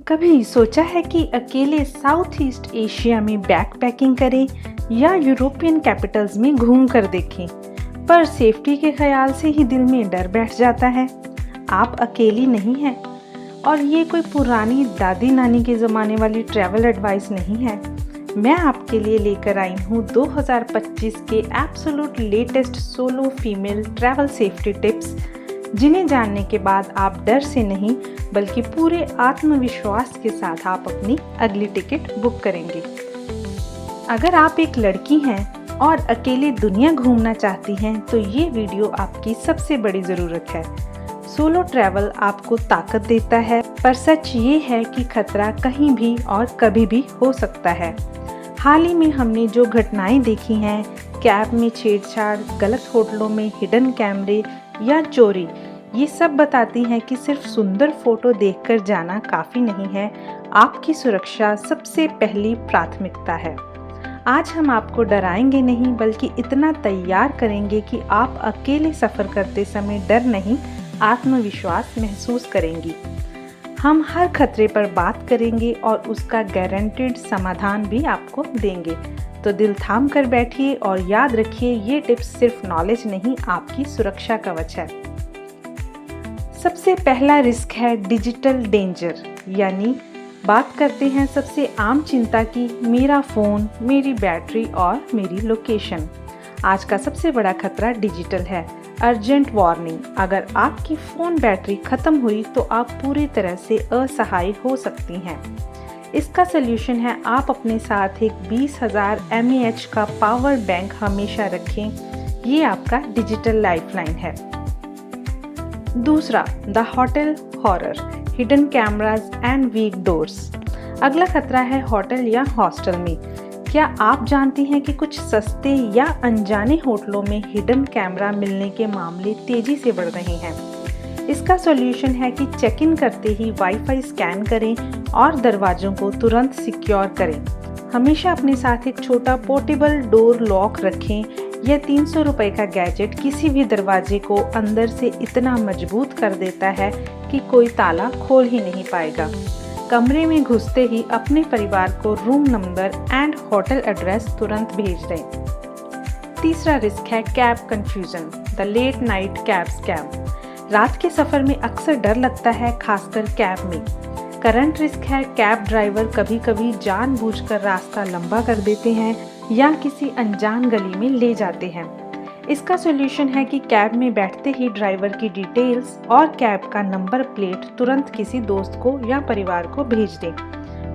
कभी सोचा है कि अकेले साउथ ईस्ट एशिया में बैकपैकिंग करें या यूरोपियन कैपिटल्स में घूम कर देखें, पर सेफ्टी के ख्याल से ही दिल में डर बैठ जाता है। आप अकेली नहीं हैं और ये कोई पुरानी दादी नानी के ज़माने वाली ट्रैवल एडवाइस नहीं है। मैं आपके लिए लेकर आई हूँ 2025 के absolute latest solo female travel safety tips, जिन्हें जानने के बाद आप डर से नहीं बल्कि पूरे आत्मविश्वास के साथ आप अपनी अगली टिकट बुक करेंगे। अगर आप एक लड़की हैं और अकेले दुनिया घूमना चाहती हैं तो ये वीडियो आपकी सबसे बड़ी ज़रूरत है। सोलो ट्रैवल आपको ताकत देता है, पर सच ये है कि खतरा कहीं भी और कभी भी हो सकता है। हाल ही में हमने जो घटनाएं देखी हैं, कैब में छेड़छाड़, गलत होटलों में हिडन कैमरे या चोरी, ये सब बताती हैं कि सिर्फ सुंदर फोटो देखकर जाना काफ़ी नहीं है। आपकी सुरक्षा सबसे पहली प्राथमिकता है। आज हम आपको डराएंगे नहीं बल्कि इतना तैयार करेंगे कि आप अकेले सफ़र करते समय डर नहीं, आत्मविश्वास महसूस करेंगी। हम हर खतरे पर बात करेंगे और उसका गारंटेड समाधान भी आपको देंगे। तो दिल थाम कर बैठिए और याद रखिए, ये टिप्स सिर्फ नॉलेज नहीं, आपकी सुरक्षा कवच है। सबसे पहला रिस्क है डिजिटल डेंजर, यानी बात करते हैं सबसे आम चिंता की, मेरा फ़ोन, मेरी बैटरी और मेरी लोकेशन। आज का सबसे बड़ा खतरा डिजिटल है। अर्जेंट वार्निंग, अगर आपकी फ़ोन बैटरी ख़त्म हुई तो आप पूरी तरह से असहाय हो सकती हैं। इसका सल्यूशन है, आप अपने साथ एक 20,000 mAh का पावर बैंक हमेशा रखें। ये आपका डिजिटल लाइफलाइन है। दूसरा, the hotel horror, hidden cameras and weak doors. अगला खतरा है होटल या हॉस्टल में। क्या आप जानती हैं कि कुछ सस्ते या अनजाने होटलों में हिडन कैमरा मिलने के मामले तेजी से बढ़ रहे हैं। इसका सॉल्यूशन है कि चेक इन करते ही वाईफाई स्कैन करें और दरवाजों को तुरंत सिक्योर करें। हमेशा अपने साथ एक छोटा पोर्टेबल डोर लॉक रखें। यह 300 रुपये का गैजेट किसी भी दरवाजे को अंदर से इतना मजबूत कर देता है कि कोई ताला खोल ही नहीं पाएगा। कमरे में घुसते ही अपने परिवार को room number and hotel address तुरंत भेज दें। तीसरा रिस्क है cab confusion, the late night cab scam. रात के सफ़र में अक्सर डर लगता है, खासकर कैब में। करंट रिस्क है, कैब ड्राइवर कभी कभी जानबूझकर रास्ता लंबा कर देते हैं या किसी अनजान गली में ले जाते हैं। इसका सॉल्यूशन है कि कैब में बैठते ही ड्राइवर की डिटेल्स और कैब का नंबर प्लेट तुरंत किसी दोस्त को या परिवार को भेज दें।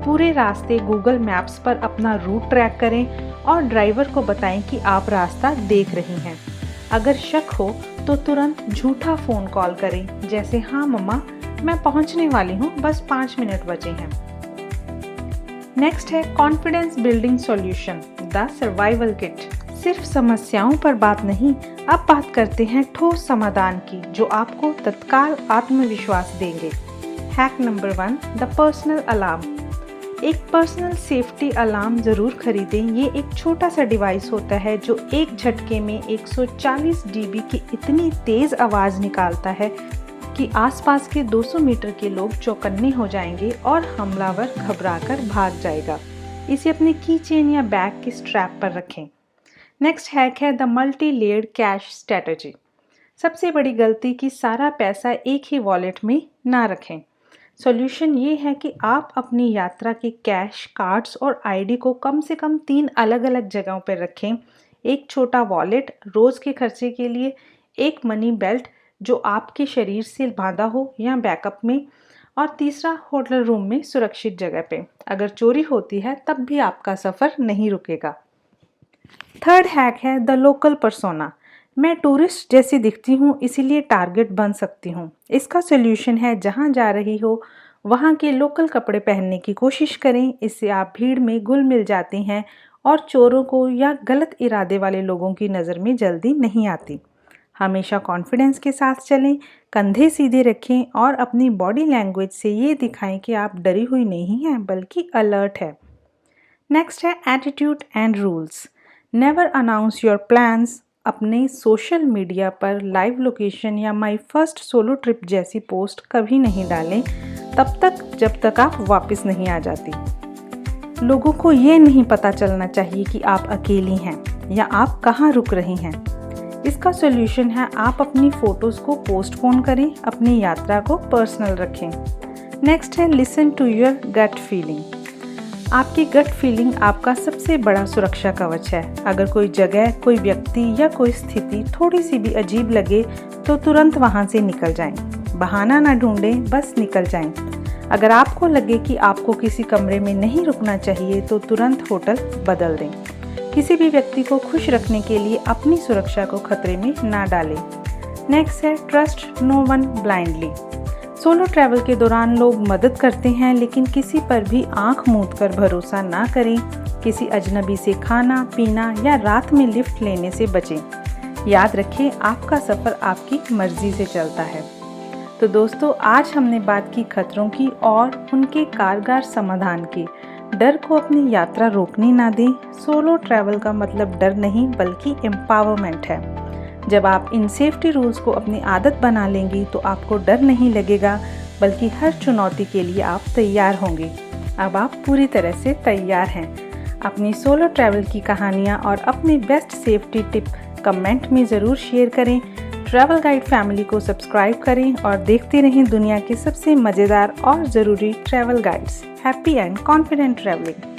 पूरे रास्ते गूगल मैप्स पर अपना रूट ट्रैक करें और ड्राइवर को बताएं कि आप रास्ता देख रही हैं। अगर शक हो तो तुरंत झूठा फ़ोन कॉल करें, जैसे, हाँ मम्मा, मैं पहुंचने वाली हूं, बस 5 मिनट बचे हैं। नेक्स्ट है confidence building solution, the survival kit. सिर्फ समस्याओं पर बात नहीं, अब बात करते हैं ठोस समाधान की, जो आपको तत्काल आत्मविश्वास देंगे। Hack number 1, the personal alarm. एक पर्सनल सेफ्टी अलार्म ज़रूर खरीदें। ये एक छोटा सा डिवाइस होता है जो एक झटके में 140 dB की इतनी तेज़ आवाज़ निकालता है कि आसपास के 200 मीटर के लोग चौकन्ने हो जाएंगे और हमलावर घबराकर भाग जाएगा। इसे अपने की चेन या बैग के स्ट्रैप पर रखें। नेक्स्ट हैक है the multi layered cash strategy. सबसे बड़ी गलती कि सारा पैसा एक ही वॉलेट में ना रखें। सॉल्यूशन ये है कि आप अपनी यात्रा के कैश, कार्ड्स और आईडी को कम से कम 3 अलग अलग जगहों पर रखें। एक छोटा वॉलेट रोज़ के खर्चे के लिए, एक मनी बेल्ट जो आपके शरीर से बांधा हो या बैकअप में, और तीसरा होटल रूम में सुरक्षित जगह पे। अगर चोरी होती है तब भी आपका सफ़र नहीं रुकेगा। थर्ड हैक है द लोकल पर्सोना। मैं टूरिस्ट जैसी दिखती हूँ, इसीलिए टारगेट बन सकती हूँ। इसका सॉल्यूशन है, जहाँ जा रही हो वहाँ के लोकल कपड़े पहनने की कोशिश करें। इससे आप भीड़ में घुल मिल जाती हैं और चोरों को या गलत इरादे वाले लोगों की नज़र में जल्दी नहीं आती। हमेशा कॉन्फिडेंस के साथ चलें, कंधे सीधे रखें और अपनी बॉडी लैंग्वेज से ये दिखाएं कि आप डरी हुई नहीं हैं बल्कि अलर्ट है। नेक्स्ट है attitude and rules. Never announce your plans. अपने सोशल मीडिया पर लाइव लोकेशन या माई फर्स्ट सोलो ट्रिप जैसी पोस्ट कभी नहीं डालें। तब तक जब तक आप वापस नहीं आ जाती। लोगों को ये नहीं पता चलना चाहिए कि आप अकेली हैं या आप कहाँ रुक रही हैं। इसका सॉल्यूशन है आप अपनी फ़ोटोज़ को पोस्टपोन करें, अपनी यात्रा को पर्सनल रखें। नेक्स्ट है listen to your gut feeling. आपकी गट फीलिंग आपका सबसे बड़ा सुरक्षा कवच है। अगर कोई जगह, कोई व्यक्ति या कोई स्थिति थोड़ी सी भी अजीब लगे तो तुरंत वहाँ से निकल जाएं। बहाना ना ढूंढें, बस निकल जाएं। अगर आपको लगे कि आपको किसी कमरे में नहीं रुकना चाहिए तो तुरंत होटल बदल दें। किसी भी व्यक्ति को खुश रखने के लिए अपनी सुरक्षा को खतरे में ना डालें। नेक्स्ट है trust no one blindly. Solo travel के दौरान लोग मदद करते हैं, लेकिन किसी पर भी आंख मूंद कर भरोसा ना करें। किसी अजनबी से खाना पीना या रात में लिफ्ट लेने से बचें। याद रखें, आपका सफ़र आपकी मर्जी से चलता है। तो दोस्तों, आज हमने बात की खतरों की और उनके कारगर समाधान की। डर को अपनी यात्रा रोकने ना दें। सोलो ट्रैवल का मतलब डर नहीं बल्कि एम्पावरमेंट है। जब आप इन सेफ्टी रूल्स को अपनी आदत बना लेंगी तो आपको डर नहीं लगेगा, बल्कि हर चुनौती के लिए आप तैयार होंगे। अब आप पूरी तरह से तैयार हैं। अपनी सोलो ट्रैवल की कहानियाँ और अपने बेस्ट सेफ्टी टिप कमेंट में ज़रूर शेयर करें। ट्रैवल गाइड फैमिली को सब्सक्राइब करें और देखते रहें दुनिया के सबसे मज़ेदार और ज़रूरी travel guides. Happy and confident travelling.